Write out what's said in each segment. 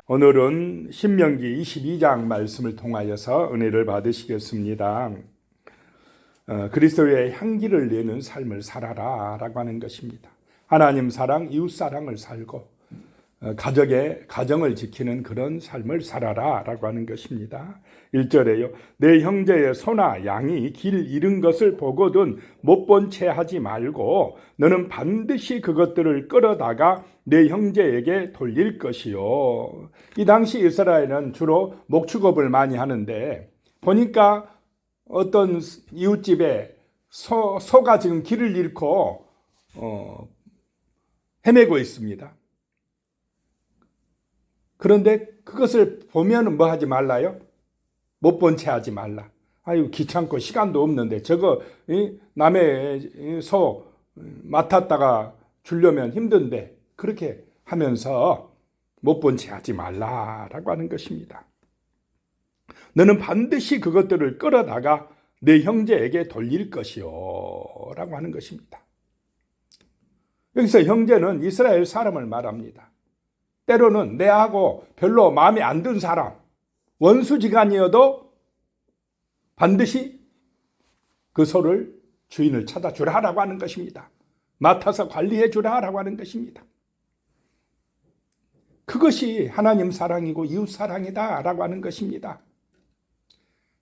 오늘은 신명기 22장 말씀을 통하여서 은혜를 받으시겠습니다. 그리스도의 향기를 내는 삶을 살아라 라고 하는 것입니다. 하나님 사랑, 이웃 사랑을 살고 가정을 지키는 그런 삶을 살아라 라고 하는 것입니다. 1절에요. 내 형제의 소나 양이 길 잃은 것을 보거든 못 본 채 하지 말고 너는 반드시 그것들을 끌어다가 내 형제에게 돌릴 것이요. 이 당시 이스라엘은 주로 목축업을 많이 하는데 보니까 어떤 이웃집에 소가 지금 길을 잃고 헤매고 있습니다. 그런데 그것을 보면 뭐 하지 말라요? 못 본 채 하지 말라. 아유, 귀찮고 시간도 없는데 저거 남의 소 맡았다가 주려면 힘든데 그렇게 하면서 못 본 채 하지 말라라고 하는 것입니다. 너는 반드시 그것들을 끌어다가 내 형제에게 돌릴 것이요 라고 하는 것입니다. 여기서 형제는 이스라엘 사람을 말합니다. 때로는 내하고 별로 마음에 안 든 사람, 원수지간이어도 반드시 그 소를 주인을 찾아주라라고 하는 것입니다. 맡아서 관리해 주라라고 하는 것입니다. 그것이 하나님 사랑이고 이웃 사랑이다라고 하는 것입니다.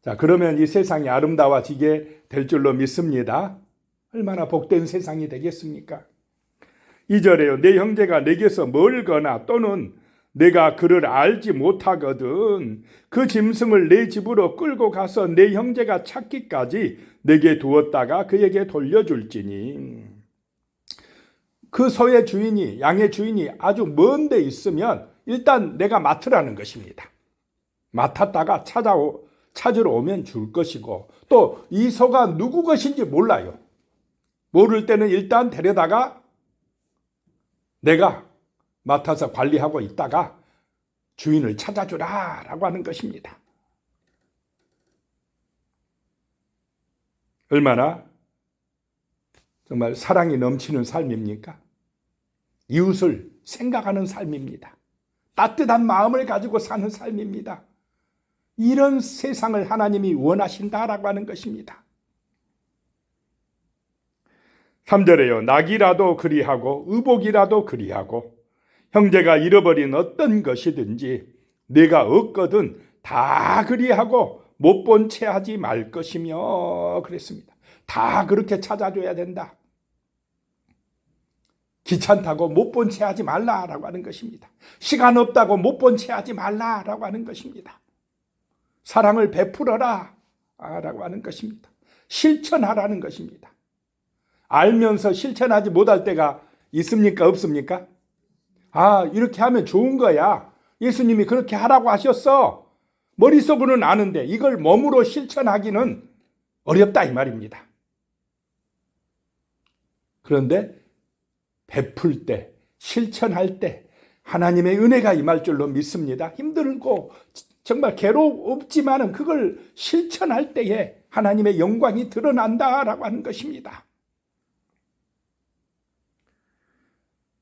자, 그러면 이 세상이 아름다워지게 될 줄로 믿습니다. 얼마나 복된 세상이 되겠습니까? 2절에요. 내 형제가 내게서 멀거나 또는 내가 그를 알지 못하거든 그 짐승을 내 집으로 끌고 가서 내 형제가 찾기까지 내게 두었다가 그에게 돌려줄지니. 그 소의 주인이, 양의 주인이 아주 먼 데 있으면 일단 내가 맡으라는 것입니다. 맡았다가 찾으러 오면 줄 것이고, 또 이 소가 누구 것인지 몰라요. 모를 때는 일단 데려다가 내가 맡아서 관리하고 있다가 주인을 찾아주라 라고 하는 것입니다. 얼마나 정말 사랑이 넘치는 삶입니까? 이웃을 생각하는 삶입니다. 따뜻한 마음을 가지고 사는 삶입니다. 이런 세상을 하나님이 원하신다라고 하는 것입니다. 3절에요. 낙이라도 그리하고 의복이라도 그리하고 형제가 잃어버린 어떤 것이든지 내가 얻거든 다 그리하고 못 본 채 하지 말 것이며 그랬습니다. 다 그렇게 찾아줘야 된다. 귀찮다고 못 본 채 하지 말라라고 하는 것입니다. 시간 없다고 못 본 채 하지 말라라고 하는 것입니다. 사랑을 베풀어라 라고 하는 것입니다. 실천하라는 것입니다. 알면서 실천하지 못할 때가 있습니까? 없습니까? 아, 이렇게 하면 좋은 거야. 예수님이 그렇게 하라고 하셨어. 머릿속으로는 아는데 이걸 몸으로 실천하기는 어렵다 이 말입니다. 그런데 베풀 때, 실천할 때 하나님의 은혜가 임할 줄로 믿습니다. 힘들고 정말 괴롭지만은 그걸 실천할 때에 하나님의 영광이 드러난다라고 하는 것입니다.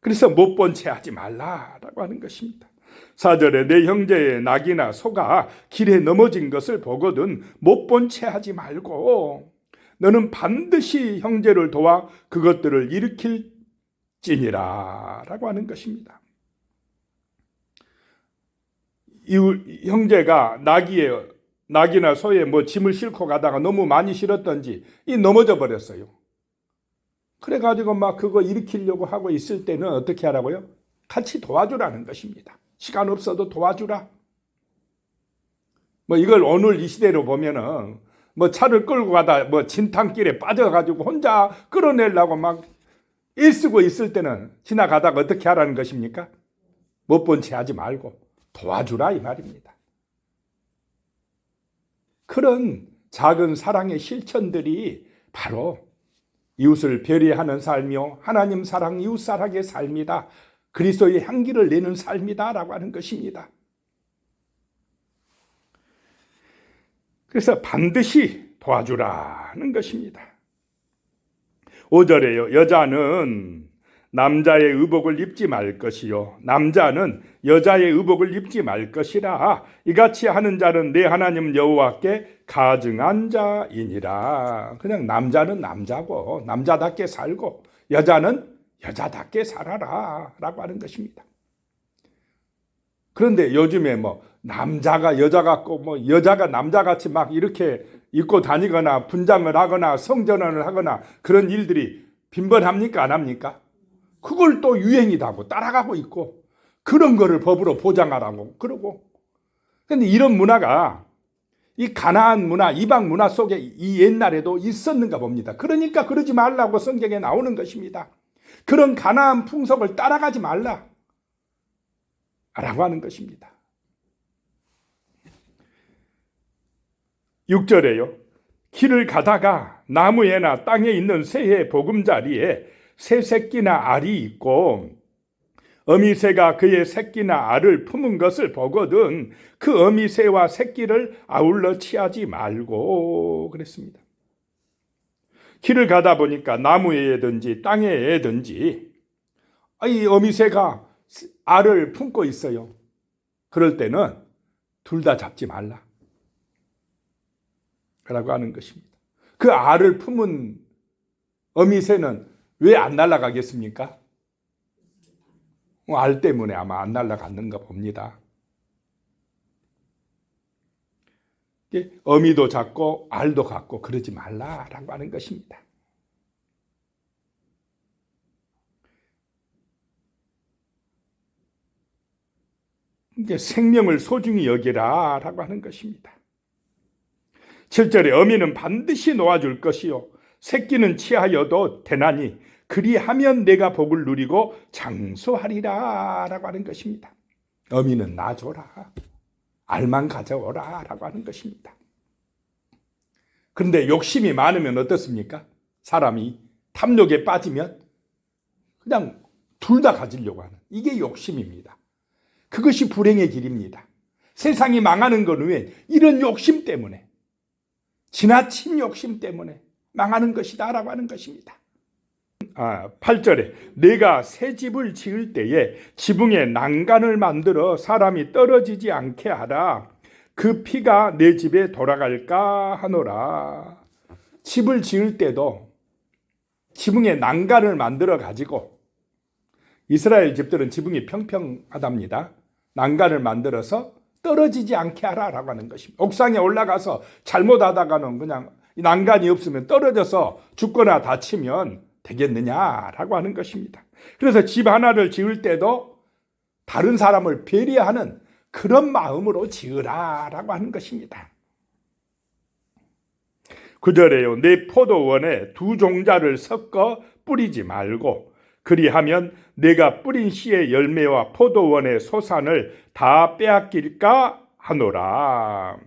그래서 못 본 채 하지 말라라고 하는 것입니다. 4절에 내 형제의 낙이나 소가 길에 넘어진 것을 보거든 못 본 채 하지 말고 너는 반드시 형제를 도와 그것들을 일으킬지니라 라고 하는 것입니다. 이 형제가 낙이나 소에 짐을 싣고 가다가 너무 많이 실었던지 넘어져 버렸어요. 그래가지고 그거 일으키려고 하고 있을 때는 어떻게 하라고요? 같이 도와주라는 것입니다. 시간 없어도 도와주라. 이걸 오늘 이 시대로 보면은 차를 끌고 가다 진탕길에 빠져가지고 혼자 끌어내려고 애쓰고 있을 때는 지나가다가 어떻게 하라는 것입니까? 못 본 채 하지 말고 도와주라 이 말입니다. 그런 작은 사랑의 실천들이 바로 이웃을 배려하는 삶이요 하나님 사랑, 이웃 사랑의 삶이다. 그리스도의 향기를 내는 삶이다라고 하는 것입니다. 그래서 반드시 도와주라는 것입니다. 5절에요. 여자는 남자의 의복을 입지 말 것이요 남자는 여자의 의복을 입지 말 것이라. 이같이 하는 자는 내 하나님 여호와께 가증한 자이니라. 그냥 남자는 남자고 남자답게 살고 여자는 여자답게 살아라 라고 하는 것입니다. 그런데 요즘에 뭐 남자가 여자 같고 뭐 여자가 남자같이 막 이렇게 입고 다니거나 분장을 하거나 성전환을 하거나 그런 일들이 빈번합니까? 안 합니까? 그걸 또 유행이라고 따라가고 있고 그런 거를 법으로 보장하라고 그러고. 그런데 이런 문화가 이 가나안 문화, 이방 문화 속에 이 옛날에도 있었는가 봅니다. 그러니까 그러지 말라고 성경에 나오는 것입니다. 그런 가나안 풍속을 따라가지 말라 라고 하는 것입니다. 6절에요. 길을 가다가 나무에나 땅에 있는 새의 보금자리에 새 새끼나 알이 있고 어미새가 그의 새끼나 알을 품은 것을 보거든 그 어미새와 새끼를 아울러 취하지 말고 그랬습니다. 길을 가다 보니까 나무에든지 땅에든지 이 어미새가 알을 품고 있어요. 그럴 때는 둘 다 잡지 말라 라고 하는 것입니다. 그 알을 품은 어미새는 왜 안 날아가겠습니까? 알 때문에 아마 안 날아갔는가 봅니다. 어미도 잡고 알도 갖고 그러지 말라라고 하는 것입니다. 이게 생명을 소중히 여기라 라고 하는 것입니다. 7절에 어미는 반드시 놓아줄 것이요 새끼는 취하여도 되나니 그리하면 내가 복을 누리고 장수하리라 라고 하는 것입니다. 어미는 놔줘라, 알만 가져오라 라고 하는 것입니다. 그런데 욕심이 많으면 어떻습니까? 사람이 탐욕에 빠지면 그냥 둘 다 가지려고 하는 이게 욕심입니다. 그것이 불행의 길입니다. 세상이 망하는 건 왜? 이런 욕심 때문에, 지나친 욕심 때문에 망하는 것이다 라고 하는 것입니다. 8절에 내가 새 집을 지을 때에 지붕에 난간을 만들어 사람이 떨어지지 않게 하라. 그 피가 내 집에 돌아갈까 하노라. 집을 지을 때도 지붕에 난간을 만들어 가지고, 이스라엘 집들은 지붕이 평평하답니다. 난간을 만들어서 떨어지지 않게 하라라고 하는 것입니다. 옥상에 올라가서 잘못하다가는 그냥 난간이 없으면 떨어져서 죽거나 다치면 되겠느냐라고 하는 것입니다. 그래서 집 하나를 지을 때도 다른 사람을 배려하는 그런 마음으로 지으라라고 하는 것입니다. 9절에요. 내 포도원에 두 종자를 섞어 뿌리지 말고 그리하면 내가 뿌린 씨의 열매와 포도원의 소산을 다 빼앗길까 하노라.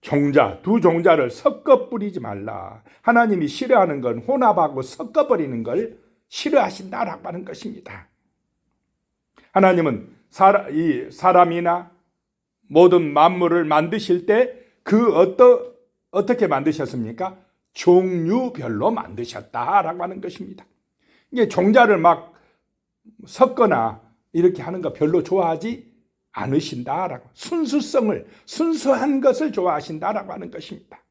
종자, 두 종자를 섞어 뿌리지 말라. 하나님이 싫어하는 건 혼합하고 섞어버리는 걸 싫어하신다라고 하는 것입니다. 하나님은 사람이나 모든 만물을 만드실 때 어떻게 만드셨습니까? 종류별로 만드셨다라고 하는 것입니다. 이게 종자를 막 섞거나 이렇게 하는 거 별로 좋아하지 않으신다라고, 순수한 것을 좋아하신다라고 하는 것입니다.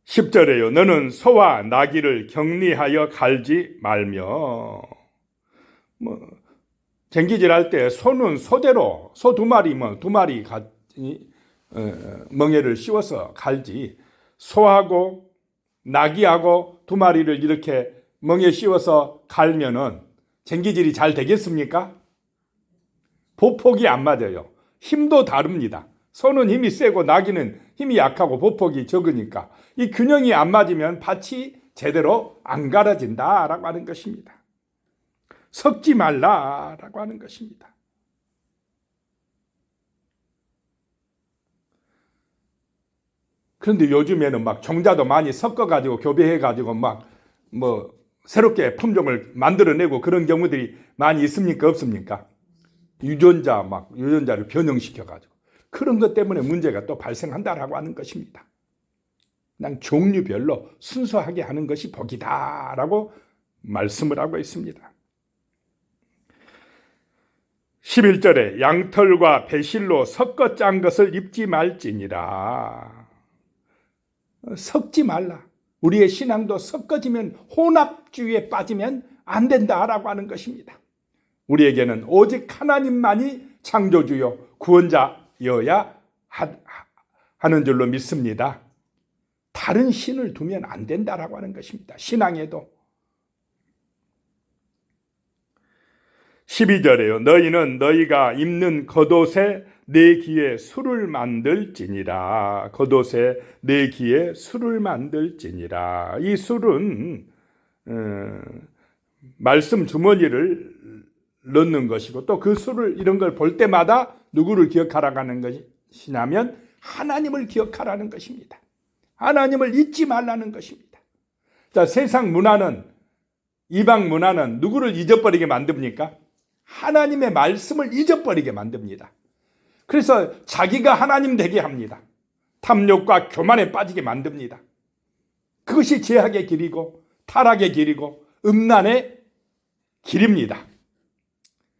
(10절에요) 너는 소와 나귀를 격리하여 갈지 말며. 쟁기질할 때 소는 소대로 소 두 마리면 두 마리 멍에를 씌워서 갈지, 소하고 나귀하고 두 마리를 이렇게 멍에 씌워서 갈면은 쟁기질이 잘 되겠습니까? 보폭이 안 맞아요. 힘도 다릅니다. 소는 힘이 세고 나귀는 힘이 약하고 보폭이 적으니까 이 균형이 안 맞으면 밭이 제대로 안 갈아진다라고 하는 것입니다. 섞지 말라라고 하는 것입니다. 그런데 요즘에는 막 종자도 많이 섞어가지고 교배해가지고 막 새롭게 품종을 만들어내고 그런 경우들이 많이 있습니까? 없습니까? 유전자를 변형시켜가지고 그런 것 때문에 문제가 또 발생한다라고 하는 것입니다. 그냥 종류별로 순수하게 하는 것이 복이다라고 말씀을 하고 있습니다. 11절에 양털과 배실로 섞어 짠 것을 입지 말지니라. 섞지 말라. 우리의 신앙도 섞어지면 혼합주의에 빠지면 안 된다라고 하는 것입니다. 우리에게는 오직 하나님만이 창조주요 구원자여야 하는 줄로 믿습니다. 다른 신을 두면 안 된다라고 하는 것입니다. 신앙에도. 12절에요. 너희는 너희가 입는 겉옷에 내 귀에 술을 만들지니라. 겉옷에 내 귀에 술을 만들지니라. 이 술은 말씀 주머니를 넣는 것이고, 또 그 술을 이런 걸 볼 때마다 누구를 기억하라고 하는 것이냐면 하나님을 기억하라는 것입니다. 하나님을 잊지 말라는 것입니다. 자, 세상 문화는, 이방 문화는 누구를 잊어버리게 만듭니까? 하나님의 말씀을 잊어버리게 만듭니다. 그래서 자기가 하나님 되게 합니다. 탐욕과 교만에 빠지게 만듭니다. 그것이 죄악의 길이고 타락의 길이고 음란의 길입니다.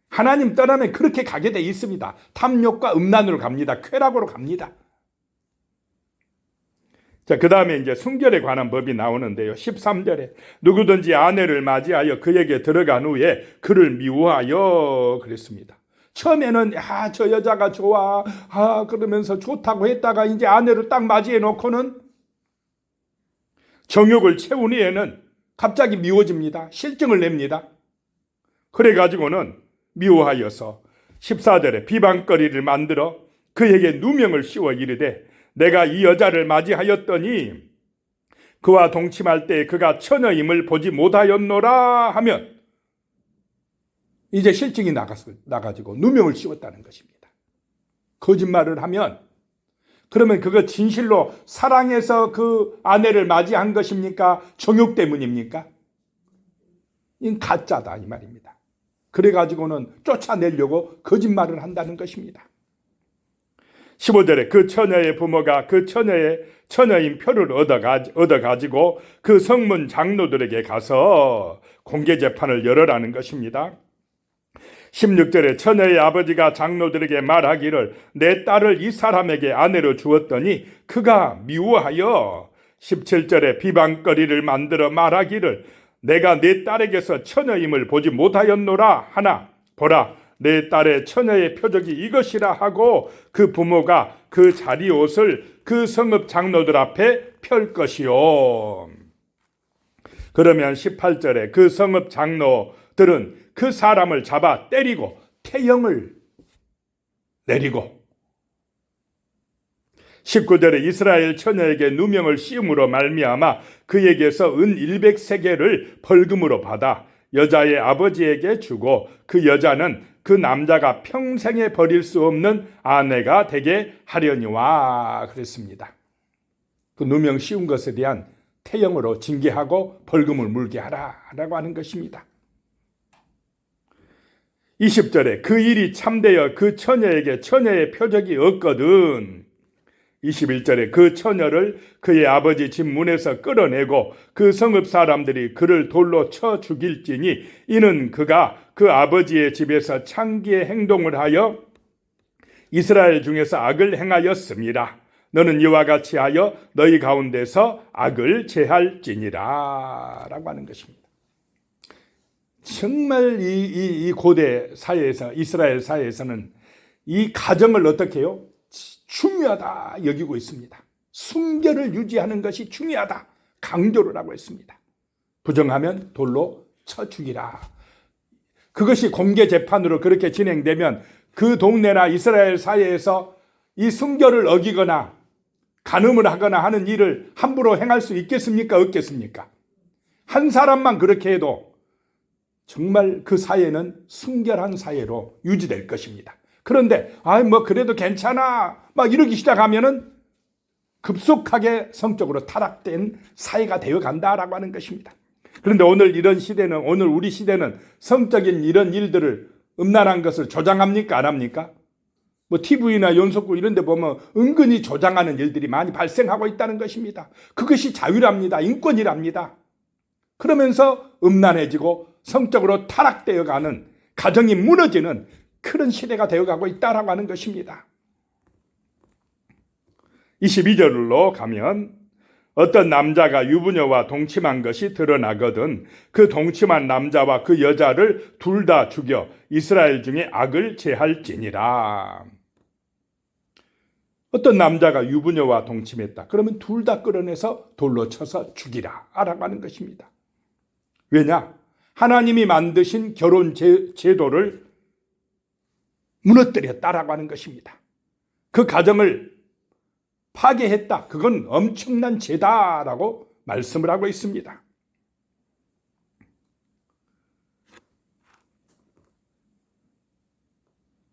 하나님 떠나면 그렇게 가게 돼 있습니다. 탐욕과 음란으로 갑니다. 쾌락으로 갑니다. 자, 그 다음에 이제 순결에 관한 법이 나오는데요. 13절에 누구든지 아내를 맞이하여 그에게 들어간 후에 그를 미워하여 그랬습니다. 처음에는 저 여자가 좋아 그러면서 좋다고 했다가 이제 아내를 딱 맞이해 놓고는 정욕을 채운 후에는 갑자기 미워집니다. 실증을 냅니다. 그래가지고는 미워하여서 14절에 비방거리를 만들어 그에게 누명을 씌워 이르되 내가 이 여자를 맞이하였더니 그와 동침할 때 그가 처녀임을 보지 못하였노라 하면 이제 실증이 나가지고 누명을 씌웠다는 것입니다. 거짓말을 하면 그러면 그거 진실로 사랑해서 그 아내를 맞이한 것입니까? 정욕 때문입니까? 이건 가짜다 이 말입니다. 그래가지고는 쫓아내려고 거짓말을 한다는 것입니다. 15절에 그 처녀의 부모가 그 처녀인 표를 얻어가지고 그 성문 장로들에게 가서 공개재판을 열어라는 것입니다. 16절에 처녀의 아버지가 장로들에게 말하기를 내 딸을 이 사람에게 아내로 주었더니 그가 미워하여 17절에 비방거리를 만들어 말하기를 내가 내 딸에게서 처녀임을 보지 못하였노라 하나 보라 내 딸의 처녀의 표적이 이것이라 하고 그 부모가 그 자리 옷을 그 성읍 장로들 앞에 펼 것이요. 그러면 18절에 그 성읍 장로들은 그 사람을 잡아 때리고 태형을 내리고 19절에 이스라엘 처녀에게 누명을 씌움으로 말미암아 그에게서 은 100세겔을 벌금으로 받아 여자의 아버지에게 주고 그 여자는 그 남자가 평생에 버릴 수 없는 아내가 되게 하려니와 그랬습니다. 그 누명 씌운 것에 대한 태형으로 징계하고 벌금을 물게 하라라고 하는 것입니다. 20절에 그 일이 참되어 그 처녀에게 처녀의 표적이 없거든. 21절에 그 처녀를 그의 아버지 집 문에서 끌어내고 그 성읍 사람들이 그를 돌로 쳐 죽일지니 이는 그가 그 아버지의 집에서 창기의 행동을 하여 이스라엘 중에서 악을 행하였습니다. 너는 이와 같이 하여 너희 가운데서 악을 제할지니라 라고 하는 것입니다. 정말 이 고대 사회에서 이스라엘 사회에서는 이 가정을 어떻게 해요? 중요하다 여기고 있습니다. 순결을 유지하는 것이 중요하다 강조를 하고 있습니다. 부정하면 돌로 쳐 죽이라. 그것이 공개 재판으로 그렇게 진행되면 그 동네나 이스라엘 사회에서 이 순결을 어기거나 간음을 하거나 하는 일을 함부로 행할 수 있겠습니까? 없겠습니까? 한 사람만 그렇게 해도 정말 그 사회는 순결한 사회로 유지될 것입니다. 그런데 그래도 괜찮아 막 이러기 시작하면은 급속하게 성적으로 타락된 사회가 되어 간다라고 하는 것입니다. 그런데 오늘 우리 시대는 성적인 이런 일들을 음란한 것을 조장합니까? 안 합니까? 뭐 TV나 연속구 이런 데 보면 은근히 조장하는 일들이 많이 발생하고 있다는 것입니다. 그것이 자유랍니다. 인권이랍니다. 그러면서 음란해지고 성적으로 타락되어가는, 가정이 무너지는 그런 시대가 되어가고 있다라고 하는 것입니다. 22절로 가면 어떤 남자가 유부녀와 동침한 것이 드러나거든 그 동침한 남자와 그 여자를 둘 다 죽여 이스라엘 중에 악을 제할지니라. 어떤 남자가 유부녀와 동침했다. 그러면 둘 다 끌어내서 돌로 쳐서 죽이라 라고 하는 것입니다. 왜냐? 하나님이 만드신 결혼 제도를 무너뜨렸다라고 하는 것입니다. 그 가정을 파괴했다. 그건 엄청난 죄다라고 말씀을 하고 있습니다.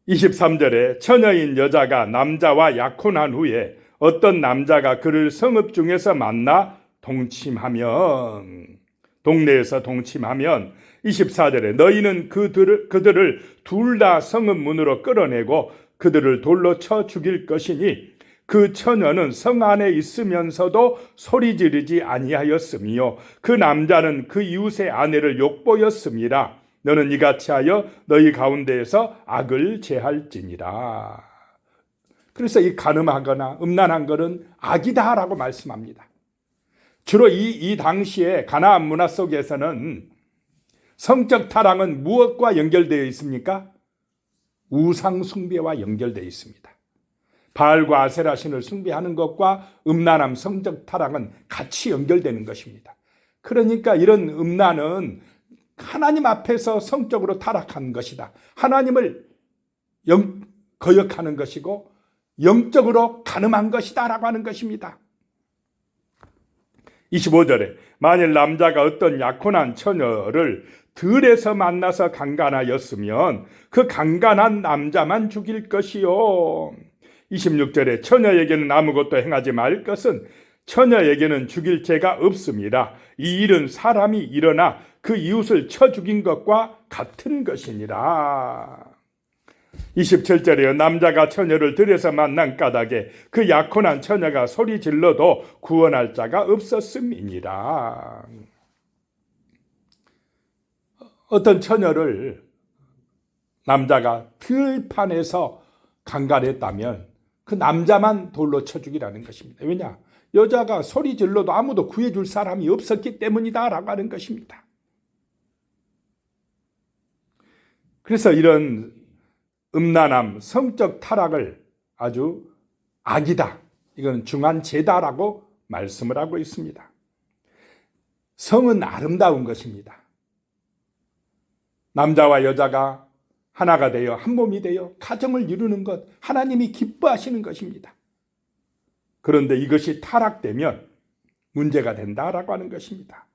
23절에 처녀인 여자가 남자와 약혼한 후에 어떤 남자가 그를 성읍 중에서 만나 동침하면, 동네에서 동침하면 24절에 너희는 그들을 둘 다 성읍 문으로 끌어내고 그들을 돌로 쳐 죽일 것이니 그 처녀는 성 안에 있으면서도 소리 지르지 아니하였으며 그 남자는 그 이웃의 아내를 욕보였습니다. 너는 이같이 하여 너희 가운데에서 악을 제할지니라. 그래서 이 간음하거나 음란한 것은 악이다라고 말씀합니다. 주로 이 당시에 가나안 문화 속에서는 성적 타락은 무엇과 연결되어 있습니까? 우상 숭배와 연결되어 있습니다. 바알과 아세라 신을 숭배하는 것과 음란함, 성적 타락은 같이 연결되는 것입니다. 그러니까 이런 음란은 하나님 앞에서 성적으로 타락한 것이다. 하나님을 거역하는 것이고 영적으로 간음한 것이다 라고 하는 것입니다. 25절에 만일 남자가 어떤 약혼한 처녀를 들에서 만나서 강간하였으면 그 강간한 남자만 죽일 것이요. 26절에 처녀에게는 아무것도 행하지 말 것은 처녀에게는 죽일 죄가 없습니다. 이 일은 사람이 일어나 그 이웃을 쳐 죽인 것과 같은 것이니라. 27절에요. 남자가 처녀를 들에서 만난 까닭에 그 약혼한 처녀가 소리 질러도 구원할 자가 없었음이니라. 어떤 처녀를 남자가 들판에서 강간했다면 그 남자만 돌로 쳐 죽이라는 것입니다. 왜냐? 여자가 소리 질러도 아무도 구해줄 사람이 없었기 때문이다 라고 하는 것입니다. 그래서 이런 음란함, 성적 타락을 아주 악이다, 이건 중한 죄다라고 말씀을 하고 있습니다. 성은 아름다운 것입니다. 남자와 여자가 하나가 되어 한 몸이 되어 가정을 이루는 것, 하나님이 기뻐하시는 것입니다. 그런데 이것이 타락되면 문제가 된다라고 하는 것입니다.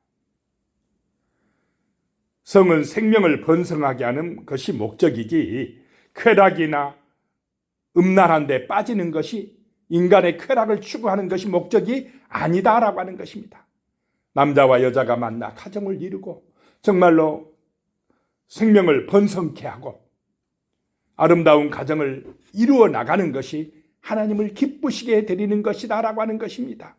성은 생명을 번성하게 하는 것이 목적이지 쾌락이나 음란한 데 빠지는 것이, 인간의 쾌락을 추구하는 것이 목적이 아니다라고 하는 것입니다. 남자와 여자가 만나 가정을 이루고 정말로 생명을 번성케 하고 아름다운 가정을 이루어 나가는 것이 하나님을 기쁘시게 해드리는 것이다라고 하는 것입니다.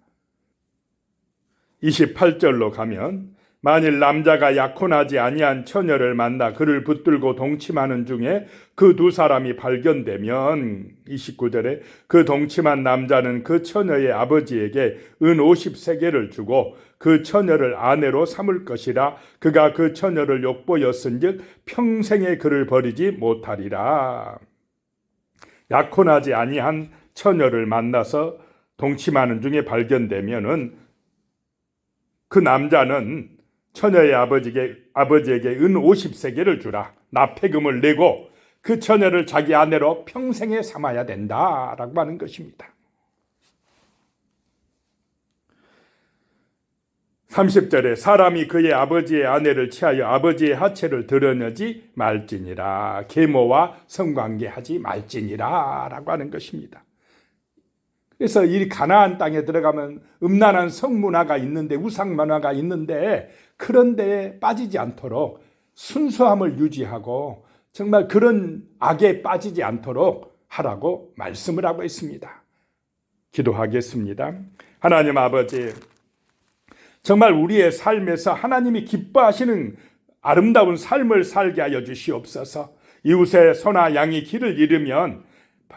28절로 가면 만일 남자가 약혼하지 아니한 처녀를 만나 그를 붙들고 동침하는 중에 그 두 사람이 발견되면 29절에 그 동침한 남자는 그 처녀의 아버지에게 은 50세겔을 주고 그 처녀를 아내로 삼을 것이라. 그가 그 처녀를 욕보였은즉 평생에 그를 버리지 못하리라. 약혼하지 아니한 처녀를 만나서 동침하는 중에 발견되면은 그 남자는 처녀의 아버지에게 은 50세겔을 주라. 납폐금을 내고 그 처녀를 자기 아내로 평생에 삼아야 된다라고 하는 것입니다. 30절에 사람이 그의 아버지의 아내를 취하여 아버지의 하체를 드러내지 말지니라. 계모와 성관계하지 말지니라 라고 하는 것입니다. 그래서 이 가나안 땅에 들어가면 음란한 성문화가 있는데, 우상 문화가 있는데 그런 데에 빠지지 않도록 순수함을 유지하고 정말 그런 악에 빠지지 않도록 하라고 말씀을 하고 있습니다. 기도하겠습니다. 하나님 아버지, 정말 우리의 삶에서 하나님이 기뻐하시는 아름다운 삶을 살게 하여 주시옵소서. 이웃의 소나 양이 길을 잃으면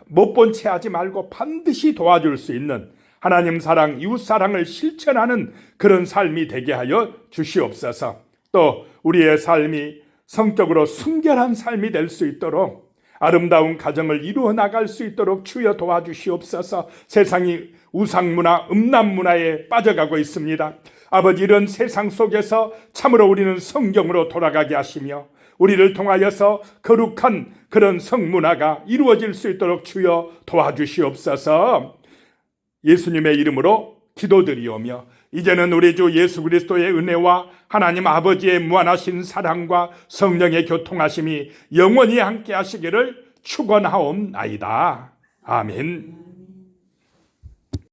못 본 채 하지 말고 반드시 도와줄 수 있는 하나님 사랑, 이웃 사랑을 실천하는 그런 삶이 되게 하여 주시옵소서. 또 우리의 삶이 성격으로 순결한 삶이 될 수 있도록 아름다운 가정을 이루어 나갈 수 있도록 주여 도와주시옵소서. 세상이 우상문화, 음란문화에 빠져가고 있습니다. 아버지, 이런 세상 속에서 참으로 우리는 성경으로 돌아가게 하시며 우리를 통하여서 거룩한 그런 성문화가 이루어질 수 있도록 주여 도와주시옵소서. 예수님의 이름으로 기도드리오며 이제는 우리 주 예수 그리스도의 은혜와 하나님 아버지의 무한하신 사랑과 성령의 교통하심이 영원히 함께 하시기를 축원하옵나이다. 아멘.